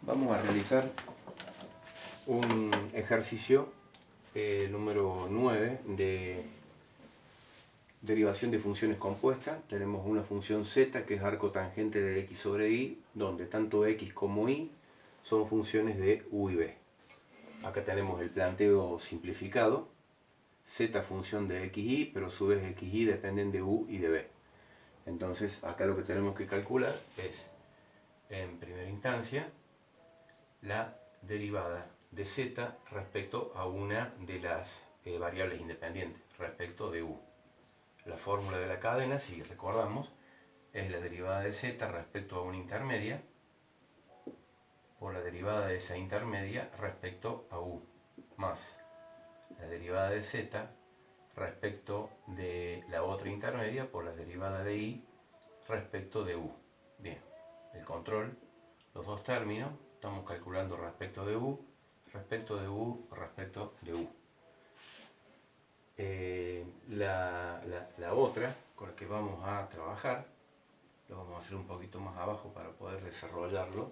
Vamos a realizar un ejercicio número 9 de derivación de funciones compuestas. Tenemos una función z que es arco tangente de x sobre y, donde tanto x como y son funciones de u y b. Acá tenemos el planteo simplificado, z función de x y, pero a su vez x y dependen de u y de b. Entonces acá lo que tenemos que calcular es, en primera instancia, la derivada de z respecto a una de las variables independientes, respecto de u. La fórmula de la cadena, si recordamos, es la derivada de z respecto a una intermedia por la derivada de esa intermedia respecto a u, más la derivada de z respecto de la otra intermedia por la derivada de y respecto de u. Bien, el control, los dos términos, estamos calculando respecto de u, respecto de u, respecto de u. La otra con la que vamos a trabajar, lo vamos a hacer un poquito más abajo para poder desarrollarlo,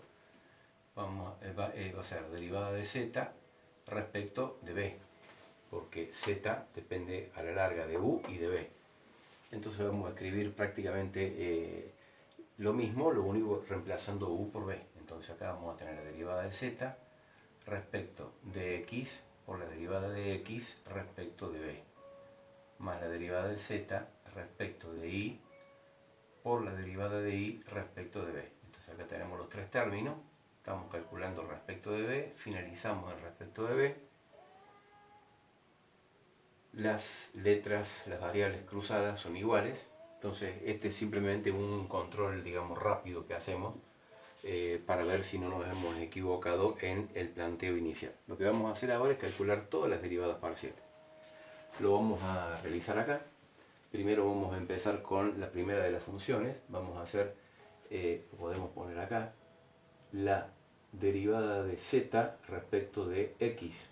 va a ser derivada de z respecto de b, porque z depende a la larga de u y de b. Entonces vamos a escribir prácticamente lo mismo, lo único reemplazando u por b. Entonces acá vamos a tener la derivada de z respecto de x por la derivada de x respecto de b, más la derivada de z respecto de y por la derivada de y respecto de b. Entonces acá tenemos los tres términos, estamos calculando respecto de b, finalizamos en respecto de b. Las letras, las variables cruzadas son iguales, entonces este es simplemente un control, digamos, rápido que hacemos para ver si no nos hemos equivocado en el planteo inicial. Lo que vamos a hacer ahora es calcular todas las derivadas parciales. Lo vamos a realizar acá. Primero vamos a empezar con la primera de las funciones. Vamos a hacer, podemos poner acá, la derivada de z respecto de x.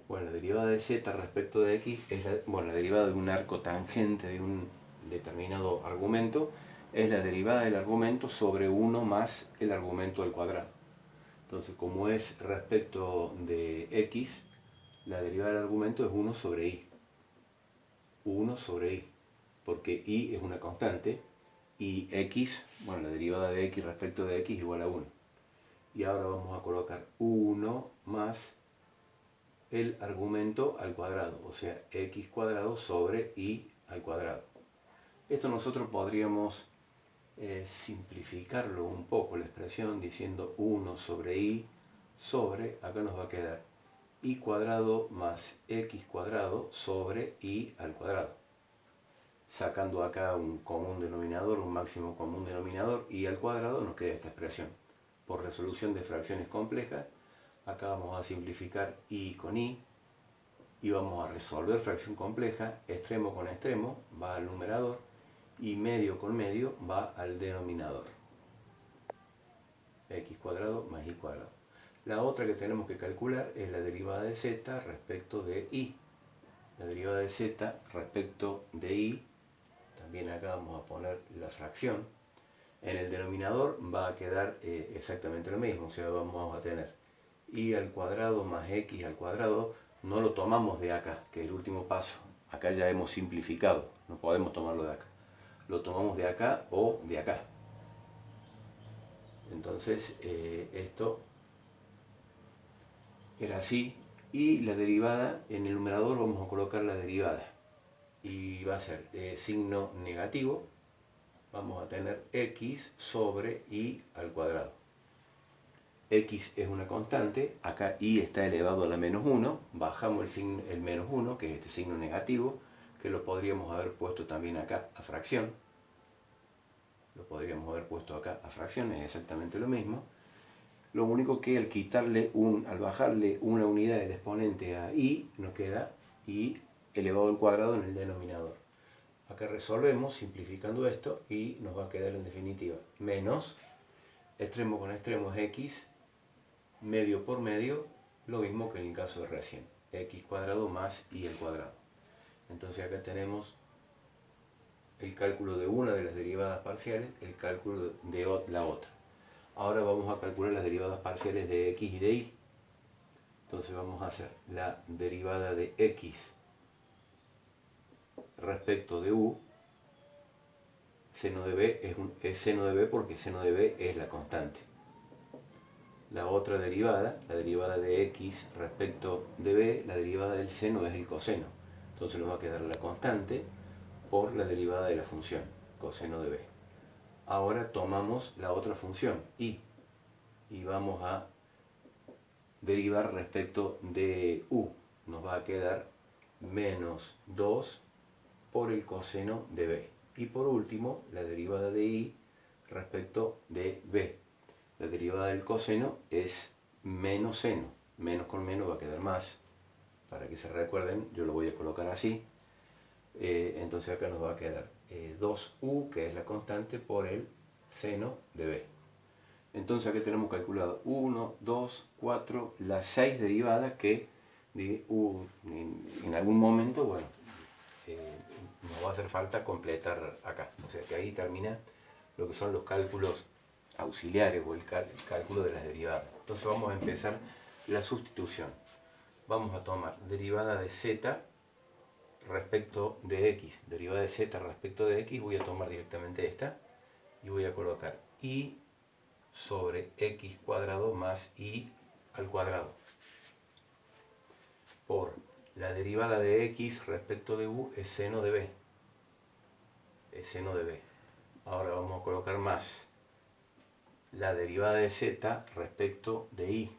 Bueno, la derivada de z respecto de x es la derivada de un arco tangente de un determinado argumento, es la derivada del argumento sobre 1 más el argumento al cuadrado. Entonces, como es respecto de x, la derivada del argumento es 1 sobre y. 1 sobre y, porque y es una constante, y x, bueno, la derivada de x respecto de x igual a 1. Y ahora vamos a colocar 1 más el argumento al cuadrado, o sea, x cuadrado sobre y al cuadrado. Esto nosotros podríamos simplificarlo un poco la expresión diciendo 1 sobre y sobre, acá nos va a quedar y cuadrado más x cuadrado sobre y al cuadrado. Sacando acá un común denominador, un máximo común denominador, y al cuadrado nos queda esta expresión. Por resolución de fracciones complejas, acá vamos a simplificar y con y vamos a resolver fracción compleja, extremo con extremo va al numerador y medio con medio va al denominador. X cuadrado más y cuadrado. La otra que tenemos que calcular es la derivada de z respecto de y. La derivada de z respecto de y, también acá vamos a poner la fracción. En el denominador va a quedar exactamente lo mismo, o sea, vamos a tener y al cuadrado más x al cuadrado. No lo tomamos de acá, que es el último paso. Acá ya hemos simplificado, no podemos tomarlo de acá. Lo tomamos de acá o de acá. Entonces, esto era así. Y la derivada, en el numerador vamos a colocar la derivada. Y va a ser signo negativo. Vamos a tener x sobre y al cuadrado. X es una constante, acá y está elevado a la menos 1, bajamos el menos 1, que es este signo negativo, que lo podríamos haber puesto también acá a fracción. Lo podríamos haber puesto acá a fracción, es exactamente lo mismo. Lo único que al bajarle una unidad del exponente a y, nos queda y elevado al cuadrado en el denominador. Acá resolvemos simplificando esto y nos va a quedar en definitiva menos, extremo con extremo es x, medio por medio, lo mismo que en el caso de recién, x cuadrado más y al cuadrado. Entonces acá tenemos el cálculo de una de las derivadas parciales, el cálculo de la otra. Ahora vamos a calcular las derivadas parciales de x y de y. Entonces vamos a hacer la derivada de x respecto de u. Seno de b es seno de b porque seno de b es la constante. La otra derivada, la derivada de x respecto de b, la derivada del seno es el coseno. Entonces nos va a quedar la constante por la derivada de la función, coseno de b. Ahora tomamos la otra función, y vamos a derivar respecto de u. Nos va a quedar menos 2 por el coseno de b. Y por último, la derivada de y respecto de b. La derivada del coseno es menos seno. Menos con menos va a quedar más. Para que se recuerden, yo lo voy a colocar así. Entonces acá nos va a quedar 2u, que es la constante, por el seno de b. Entonces acá tenemos calculado 1, 2, 4, las 6 derivadas que en algún momento, bueno, nos va a hacer falta completar acá. O sea que ahí termina lo que son los cálculos auxiliares o el cálculo de las derivadas. Entonces vamos a empezar la sustitución. Vamos a tomar derivada de z respecto de x. Derivada de z respecto de x, voy a tomar directamente esta y voy a colocar y sobre x cuadrado más y al cuadrado por la derivada de x respecto de u es seno de b. Es seno de b. Ahora vamos a colocar más la derivada de z respecto de y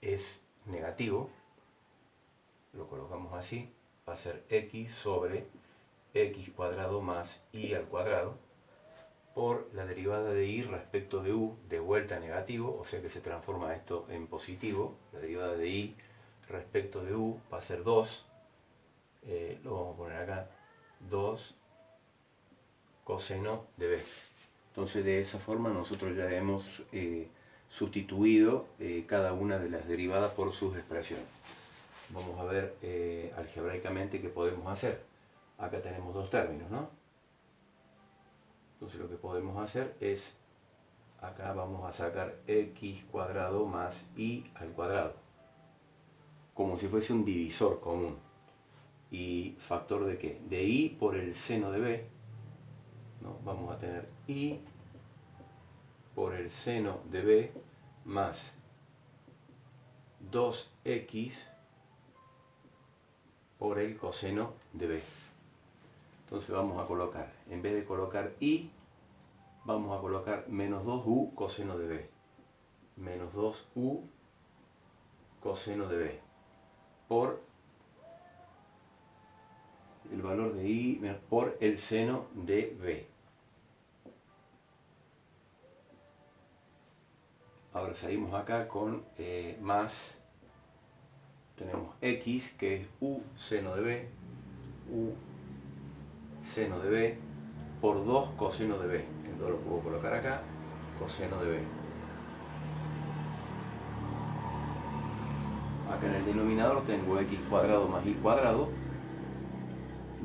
es negativo. Lo colocamos así. Va a ser x sobre x cuadrado más y al cuadrado por la derivada de y respecto de u, de vuelta negativo, o sea que se transforma esto en positivo. La derivada de y respecto de u va a ser 2, lo vamos a poner acá, 2 coseno de b. Entonces de esa forma nosotros ya hemos sustituido cada una de las derivadas por sus expresiones. Vamos a ver algebraicamente qué podemos hacer. Acá tenemos dos términos, ¿no? Entonces lo que podemos hacer es, acá vamos a sacar x cuadrado más y al cuadrado, como si fuese un divisor común. ¿Y factor de qué? De y por el seno de b, ¿no? Vamos a tener y por el seno de b más 2x por el coseno de b. Entonces vamos a colocar, en vez de colocar y, vamos a colocar menos 2u coseno de b. Menos 2u coseno de b. Por el valor de y por el seno de b. Ahora seguimos acá con más, tenemos x que es u seno de b, u seno de b por 2 coseno de b. Entonces lo puedo colocar acá, coseno de b. Acá en el denominador tengo x cuadrado más y cuadrado.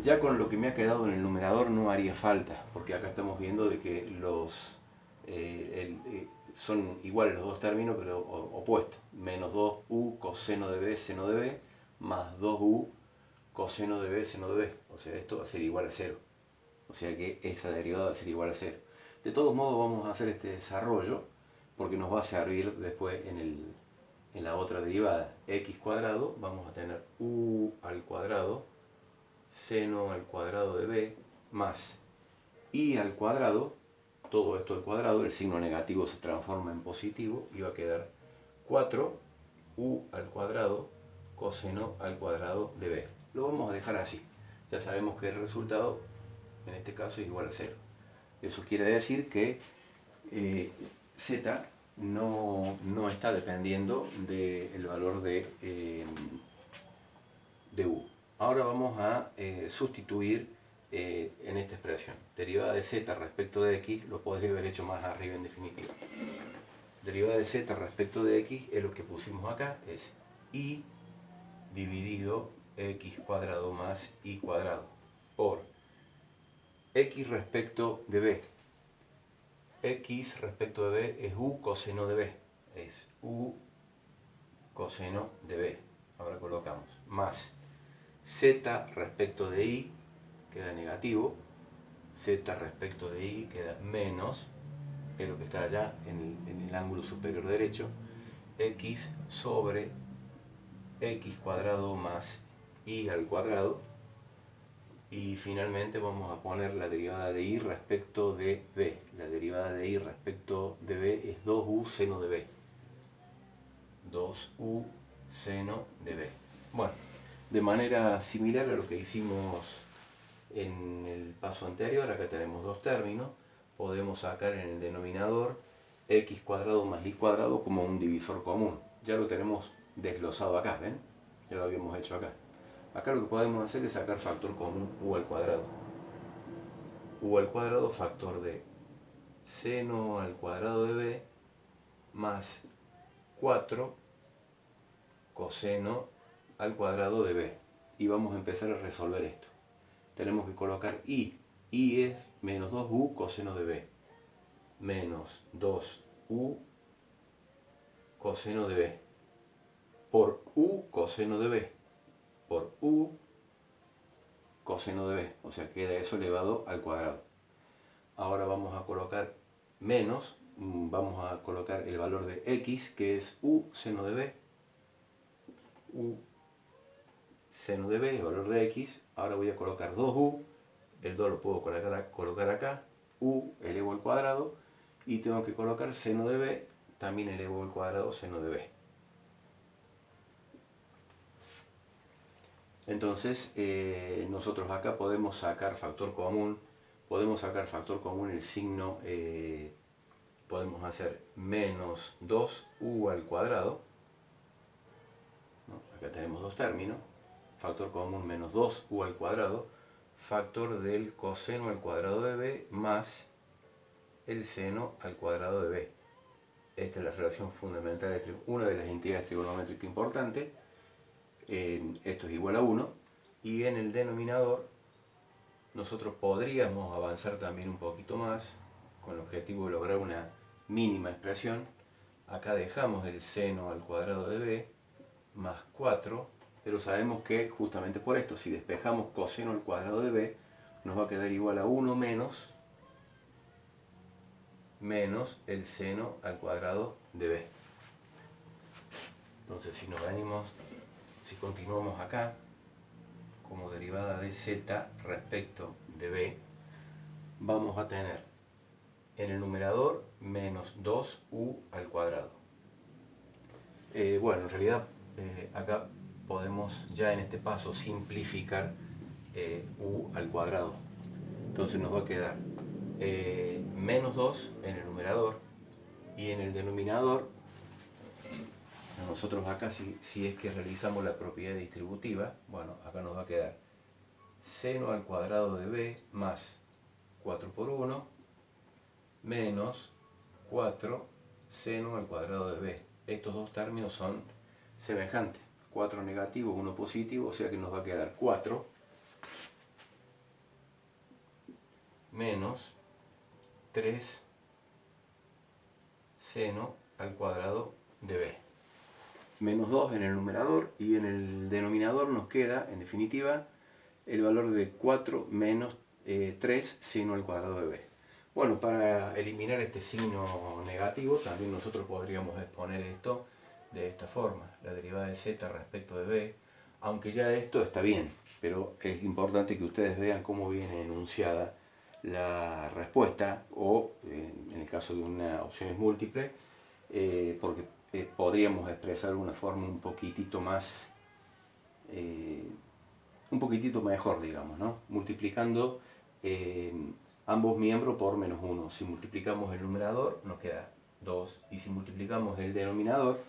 Ya con lo que me ha quedado en el numerador no haría falta, porque acá estamos viendo de que los son iguales los dos términos, pero opuestos. Menos 2u coseno de b, seno de b, más 2u coseno de b, seno de b. O sea, esto va a ser igual a 0. O sea que esa derivada va a ser igual a 0. De todos modos vamos a hacer este desarrollo, porque nos va a servir después en la otra derivada. X cuadrado, vamos a tener u al cuadrado, seno al cuadrado de b, más y al cuadrado, todo esto al cuadrado, el signo negativo se transforma en positivo y va a quedar 4u al cuadrado coseno al cuadrado de b. Lo vamos a dejar así. Ya sabemos que el resultado en este caso es igual a 0. Eso quiere decir que z no está dependiendo del valor de u. Ahora vamos a sustituir en esta expresión. Derivada de z respecto de x, lo podría haber hecho más arriba en definitiva. Derivada de z respecto de x es lo que pusimos acá, es y dividido x cuadrado más y cuadrado por x respecto de b. x respecto de b es u coseno de b. Es u coseno de b. Ahora colocamos más z respecto de y, queda negativo. Z respecto de y queda menos, es lo que está allá en el ángulo superior derecho. X sobre x cuadrado más y al cuadrado. Y finalmente vamos a poner la derivada de y respecto de b. La derivada de y respecto de b es 2u seno de b. 2u seno de b. Bueno, de manera similar a lo que hicimos en el paso anterior, acá tenemos dos términos. Podemos sacar en el denominador x cuadrado más y cuadrado como un divisor común. Ya lo tenemos desglosado acá, ¿ven? Ya lo habíamos hecho acá. Acá lo que podemos hacer es sacar factor común u al cuadrado. U al cuadrado factor de seno al cuadrado de b más 4 coseno al cuadrado de b. Y vamos a empezar a resolver esto. Tenemos que colocar y. Y es menos 2u coseno de b. Menos 2u coseno de b. Por u coseno de b. Por u coseno de b, o sea, queda eso elevado al cuadrado. Ahora vamos a colocar menos, vamos a colocar el valor de x, que es u seno de b. U seno de b, el valor de x. Ahora voy a colocar 2u, el 2 lo puedo colocar acá, u elevo al cuadrado, y tengo que colocar seno de b, también elevo al cuadrado seno de b. Entonces, nosotros acá podemos sacar factor común, el signo, podemos hacer menos 2u al cuadrado, ¿no? Acá tenemos dos términos, factor común menos 2u al cuadrado, factor del coseno al cuadrado de b más el seno al cuadrado de b. Esta es la relación fundamental de una de las entidades trigonométricas importantes. Esto es igual a 1, y en el denominador nosotros podríamos avanzar también un poquito más con el objetivo de lograr una mínima expresión. Acá dejamos el seno al cuadrado de b más 4, pero sabemos que justamente por esto, si despejamos coseno al cuadrado de b, nos va a quedar igual a 1 menos el seno al cuadrado de b. Entonces, si continuamos acá, como derivada de z respecto de b, vamos a tener en el numerador menos 2u al cuadrado. Bueno, en realidad acá podemos ya en este paso simplificar u al cuadrado. Entonces nos va a quedar menos 2 en el numerador, y en el denominador, nosotros acá si es que realizamos la propiedad distributiva, bueno, acá nos va a quedar seno al cuadrado de b más 4 por 1 menos 4 seno al cuadrado de b. Estos dos términos son semejantes, 4 negativo, 1 positivo, o sea que nos va a quedar 4 menos 3 seno al cuadrado de b. Menos 2 en el numerador, y en el denominador nos queda, en definitiva, el valor de 4 menos 3 seno al cuadrado de b. Bueno, para eliminar este signo negativo, también nosotros podríamos exponer esto de esta forma. La derivada de z respecto de b, aunque ya esto está bien, pero es importante que ustedes vean cómo viene enunciada la respuesta, o en el caso de una opción múltiple, porque podríamos expresar de una forma un poquitito más, un poquitito mejor, digamos, ¿no? Multiplicando ambos miembros por menos 1. Si multiplicamos el numerador nos queda 2, y si multiplicamos el denominador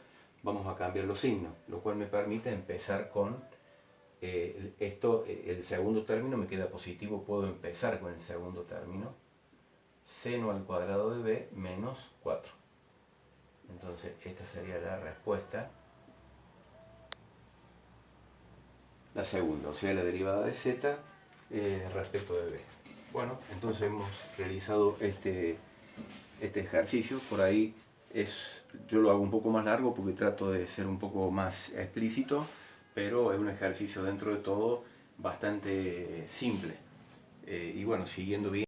vamos a cambiar los signos, lo cual me permite empezar con el segundo término me queda positivo, puedo empezar con el segundo término, seno al cuadrado de b menos 4. Entonces esta sería la respuesta, la segunda, o sea, la derivada de z respecto de b. Bueno, entonces hemos realizado este este ejercicio. Por ahí yo lo hago un poco más largo porque trato de ser un poco más explícito, pero es un ejercicio dentro de todo bastante simple. Y bueno, siguiendo bien